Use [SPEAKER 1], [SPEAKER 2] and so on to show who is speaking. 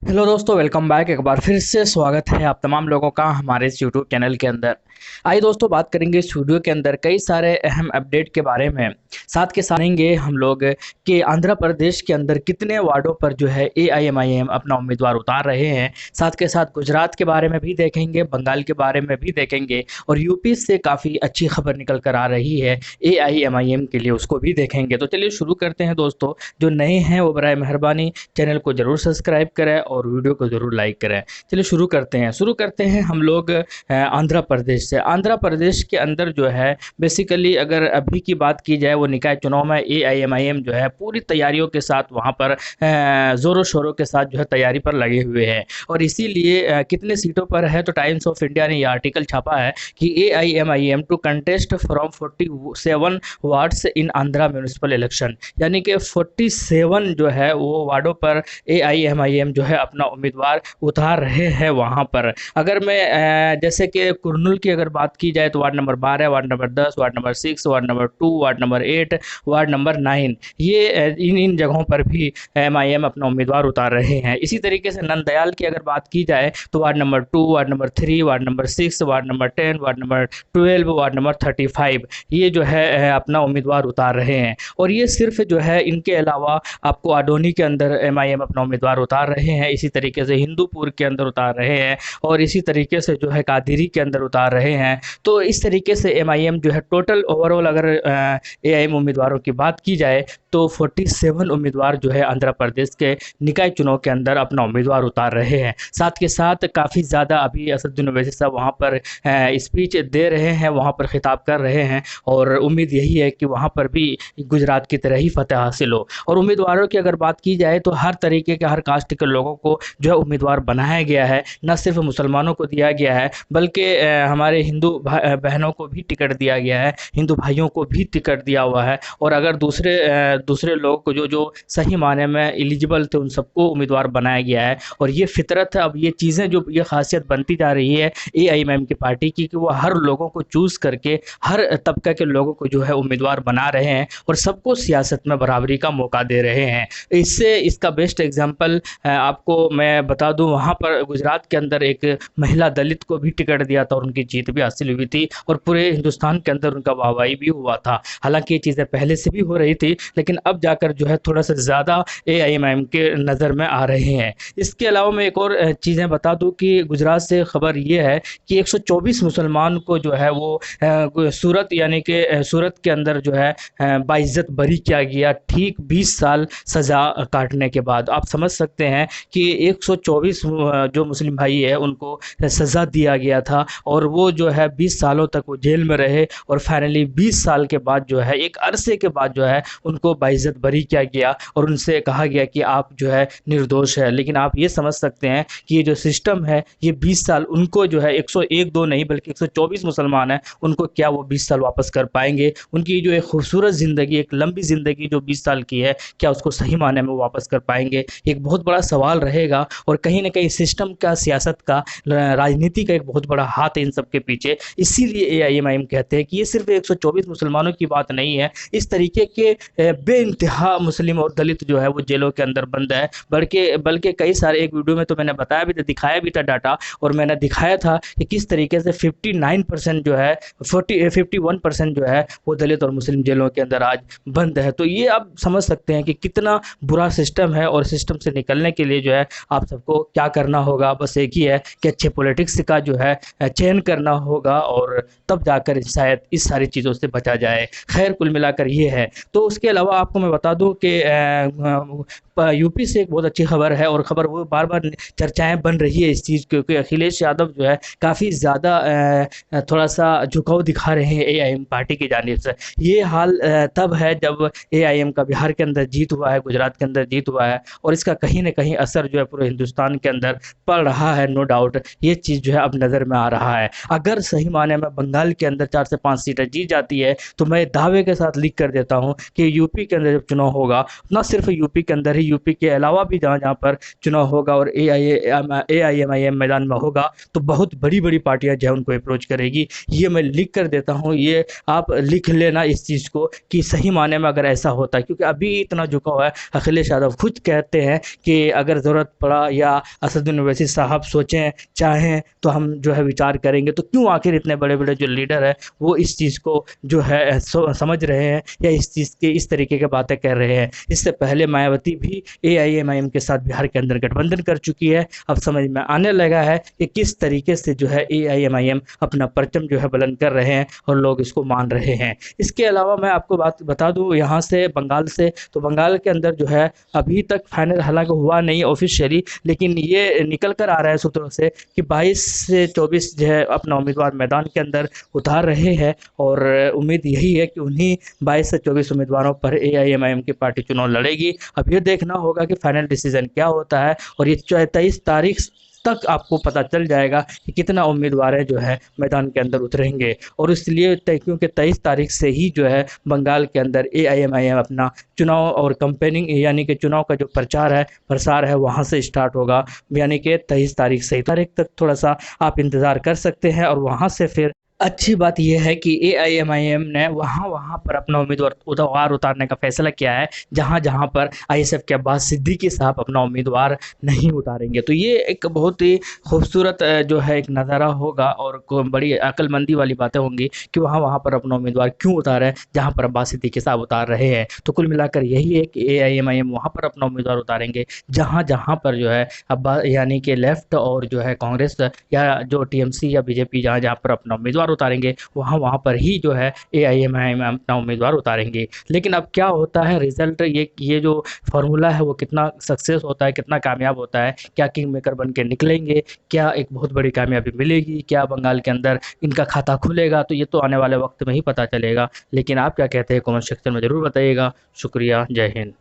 [SPEAKER 1] Hello दोस्तों, welcome back. एक बार फिर से स्वागत है आप तमाम लोगों का हमारे इस यूट्यूब चैनल के अंदर। आइए दोस्तों, बात करेंगे इस वीडियो के अंदर कई सारे अहम अपडेट के बारे में। साथ के साथ जानेंगे हम लोग कि आंध्र प्रदेश के अंदर कितने वार्डों पर जो है एआईएमआईएम अपना उम्मीदवार उतार रहे हैं। साथ के साथ गुजरात के बारे में भी देखेंगे, बंगाल के बारे में भी देखेंगे और यूपी से काफ़ी अच्छी खबर निकल कर आ रही है एआईएमआईएम के लिए, उसको भी देखेंगे। तो चलिए शुरू करते हैं दोस्तों। जो नए हैं वो बराए मेहरबानी चैनल को ज़रूर सब्सक्राइब करें और वीडियो को ज़रूर लाइक करें। चलिए शुरू करते हैं हम लोग आंध्र प्रदेश से। आंध्र प्रदेश के अंदर जो है बेसिकली अगर अभी की बात की जाए, वो निकाय चुनाव में एआईएमआईएम जो है पूरी तैयारियों के साथ वहाँ पर ज़ोरों शोरों के साथ जो है तैयारी पर लगे हुए हैं। और इसीलिए कितने सीटों पर है, तो टाइम्स ऑफ इंडिया ने यह आर्टिकल छापा है कि AIMIM to contest from 47 wards in Andhra municipal election, यानी कि 47 जो है वो वार्डों पर एआईएमआईएम जो है अपना उम्मीदवार उतार रहे हैं वहाँ पर। अगर मैं जैसे कि कुरनूल की अगर बात की जाए तो ward number 12, ward number 10, ward number 6, ward number 2, ward number 8, ward number 9, ये इन इन जगहों पर भी एमआईएम अपना उम्मीदवार उतार रहे हैं। इसी तरीके से नंदयाल की अगर बात की जाए तो ward number 2, ward number 3, ward number 6, ward number 10, ward number 12, ward number 35, ये जो है अपना उम्मीदवार उतार रहे हैं। और ये सिर्फ जो है, इनके अलावा आपको आडोनी के अंदर एमआईएम अपना उम्मीदवार उतार रहे हैं, इसी तरीके से हिंदूपुर के अंदर उतार रहे हैं और इसी तरीके से जो है कादिरी के अंदर उतार रहे हैं। तो इस तरीके से एमआईएम जो है टोटल ओवरऑल अगर एआईएम उम्मीदवारों की बात की जाए तो 47 उम्मीदवार जो है आंध्र प्रदेश के निकाय चुनाव के अंदर अपना उम्मीदवार उतार रहे हैं। साथ के साथ काफ़ी ज़्यादा अभी असदुद्दीन ओवैसी साहब वहाँ पर स्पीच दे रहे हैं, वहाँ पर खिताब कर रहे हैं और उम्मीद यही है कि वहाँ पर भी गुजरात की तरह ही फतेह हासिल हो। और उम्मीदवारों की अगर बात की जाए तो हर तरीके के, हर कास्ट के लोगों को जो है उम्मीदवार बनाया गया है। न सिर्फ मुसलमानों को दिया गया है बल्कि हमारे हिंदू बहनों को भी टिकट दिया गया है, हिंदू भाइयों को भी टिकट दिया हुआ है। और अगर दूसरे लोग को जो जो सही माने में एलिजिबल थे उन सबको उम्मीदवार बनाया गया है। और ये फितरत है, अब ये चीज़ें जो ये खासियत बनती जा रही है एआईएमआईएम की पार्टी की कि वो हर लोगों को चूज़ करके हर तबका के लोगों को जो है उम्मीदवार बना रहे हैं और सबको सियासत में बराबरी का मौका दे रहे हैं। इसका बेस्ट एग्जांपल आपको मैं बता दूं, वहाँ पर गुजरात के अंदर एक महिला दलित को भी टिकट दिया था और उनकी जीत भी हासिल हुई थी और पूरे हिंदुस्तान के अंदर उनका वाहवाही भी हुआ था। हालांकि ये चीज़ें पहले से भी हो रही थी लेकिन अब जाकर जो है थोड़ा सा ज़्यादा एआईएमआईएम के नज़र में आ रहे हैं। इसके अलावा मैं एक और चीज़ें बता दूं कि गुजरात से खबर ये है कि 124 मुसलमान को जो है वो सूरत, यानी कि सूरत के अंदर जो है बाइज्जत बरी किया गया, ठीक 20 साल सज़ा काटने के बाद। आप समझ सकते हैं कि 124 जो मुस्लिम भाई है उनको सज़ा दिया गया था और वो जो है 20 सालों तक वो जेल में रहे और फाइनली 20 साल के बाद जो है, एक अरसे के बाद जो है उनको बाइज्जत बरी किया गया और उनसे कहा गया कि आप जो है निर्दोष है। लेकिन आप ये समझ सकते हैं कि ये जो सिस्टम है, ये 20 साल उनको जो है 101 दो नहीं बल्कि 124 मुसलमान हैं, उनको क्या वो 20 साल वापस कर पाएंगे? उनकी जो एक खूबसूरत ज़िंदगी, एक लंबी ज़िंदगी जो 20 साल की है, क्या उसको सही मायने में वापस कर पाएंगे? एक बहुत बड़ा सवाल रहेगा। और कहीं ना कहीं सिस्टम का, सियासत का, राजनीति का एक बहुत बड़ा हाथ है इन सब के पीछे। इसीलिए एआईएमआईएम कहते हैं कि ये सिर्फ 124 मुसलमानों की बात नहीं है, इस तरीके के बेइंतहा मुस्लिम और दलित जो है वो जेलों के अंदर बंद है। बल्कि बल्कि कई सारे, एक वीडियो में तो मैंने बताया भी था, दिखाया भी था डाटा, और मैंने दिखाया था कि किस तरीके से 59% जो है 51% जो है वो दलित और मुस्लिम जेलों के अंदर आज बंद है। तो ये आप समझ सकते हैं कि कितना बुरा सिस्टम है और सिस्टम से निकलने के लिए जो है आप सबको क्या करना होगा, बस एक ही है कि अच्छे पॉलिटिक्स का जो है चयन करना होगा और तब जाकर शायद इस सारी चीज़ों से बचा जाए। खैर, कुल मिलाकर ये है। तो उसके अलावा आपको मैं बता दूं कि यूपी से एक बहुत अच्छी खबर है और खबर वो बार बार चर्चाएं बन रही है इस चीज़ की, क्योंकि अखिलेश यादव जो है काफ़ी ज़्यादा थोड़ा सा झुकाव दिखा रहे हैं एआईएम पार्टी की जानिब से। ये हाल तब है जब एआईएम का बिहार के अंदर जीत हुआ है, गुजरात के अंदर जीत हुआ है और इसका कहीं ना कहीं असर जो है पूरे हिंदुस्तान के अंदर पड़ रहा है। नो डाउट ये चीज़ जो है अब नज़र में आ रहा है। अगर सही माने में बंगाल के अंदर 4 से 5 सीटें जीत जाती है तो मैं दावे के साथ लिख कर देता हूँ कि यूपी के अंदर जब चुनाव होगा, न सिर्फ यूपी के अंदर ही, यूपी के अलावा भी जहाँ जहाँ पर चुनाव होगा और AIMIM मैदान में होगा, तो बहुत बड़ी बड़ी पार्टियां जो है उनको अप्रोच करेगी। ये मैं लिख कर देता हूँ, ये आप लिख लेना इस चीज़ को कि सही माने में अगर ऐसा होता है, क्योंकि अभी इतना झुकाव है। अखिलेश यादव खुद कहते हैं कि अगर ज़रूरत पड़ा या असदुद्दीन ओवैसी साहब सोचें चाहें तो हम जो है विचार करेंगे। तो क्यों आखिर इतने बड़े बड़े जो लीडर है वो इस चीज़ को जो है समझ रहे हैं या इस चीज़ के इस तरीके की बातें कर रहे हैं। इससे पहले मायावती भी AIMIM के साथ बिहार के अंदर गठबंधन कर चुकी है। अब समझ में आने लगा है कि किस तरीके से जो है AIMIM अपना परचम जो है बुलंद कर रहे हैं और लोग इसको मान रहे हैं। इसके अलावा मैं आपको बात बता दूं यहाँ से बंगाल से, तो बंगाल के अंदर जो है अभी तक फाइनल हालांकि हुआ नहीं ऑफिशियली, लेकिन ये निकल कर आ रहा है सूत्रों से कि 22 से 24 जो है अपना उम्मीदवार मैदान के अंदर उतार रहे हैं और उम्मीद यही है कि उन्हीं 22 से 24 उम्मीदवारों पर AIMIM की पार्टी चुनाव लड़ेगी। अब ये देखना होगा कि फाइनल डिसीजन क्या होता है और ये 23 तारीख तक आपको पता चल जाएगा कि कितना उम्मीदवार है जो है मैदान के अंदर उतरेंगे। और इसलिए क्योंकि 23 तारीख से ही जो है बंगाल के अंदर AIMIM अपना चुनाव और कंपेनिंग यानी कि चुनाव का जो प्रचार है प्रसार है वहाँ से स्टार्ट होगा, यानी कि 23 तारीख से तारीख तक थोड़ा सा आप इंतज़ार कर सकते हैं। और वहाँ से फिर अच्छी बात यह है कि AIMIM ने वहाँ पर अपना उम्मीदवार उतारने का फैसला किया है जहाँ जहाँ पर ISF के अब्बास सिद्दीकी साहब अपना उम्मीदवार नहीं उतारेंगे। तो ये एक बहुत ही खूबसूरत जो है एक नज़ारा होगा और बड़ी अक्लमंदी वाली बातें होंगी कि वहाँ पर अपना उम्मीदवार क्यों उतारें जहाँ पर अब्बास सिद्दीकी साहब उतार रहे हैं। तो कुल मिलाकर यही है कि AIMIM वहाँ पर अपना उम्मीदवार उतारेंगे जहाँ जहाँ पर जो है अब्बास यानी कि लेफ्ट और जो है कांग्रेस या जो TMC या BJP जहाँ जहाँ पर अपना उम्मीदवार उतारेंगे वहाँ पर ही जो है AIMIM अपना उम्मीदवार उतारेंगे। लेकिन अब क्या होता है रिजल्ट, ये जो फॉर्मूला है वो कितना सक्सेस होता है, कितना कामयाब होता है, क्या किंग मेकर बन के निकलेंगे, क्या एक बहुत बड़ी कामयाबी मिलेगी, क्या बंगाल के अंदर इनका खाता खुलेगा, तो ये तो आने वाले वक्त में ही पता चलेगा। लेकिन आप क्या कहते हैं कमेंट सेक्शन में ज़रूर बताइएगा। शुक्रिया, जय हिंद।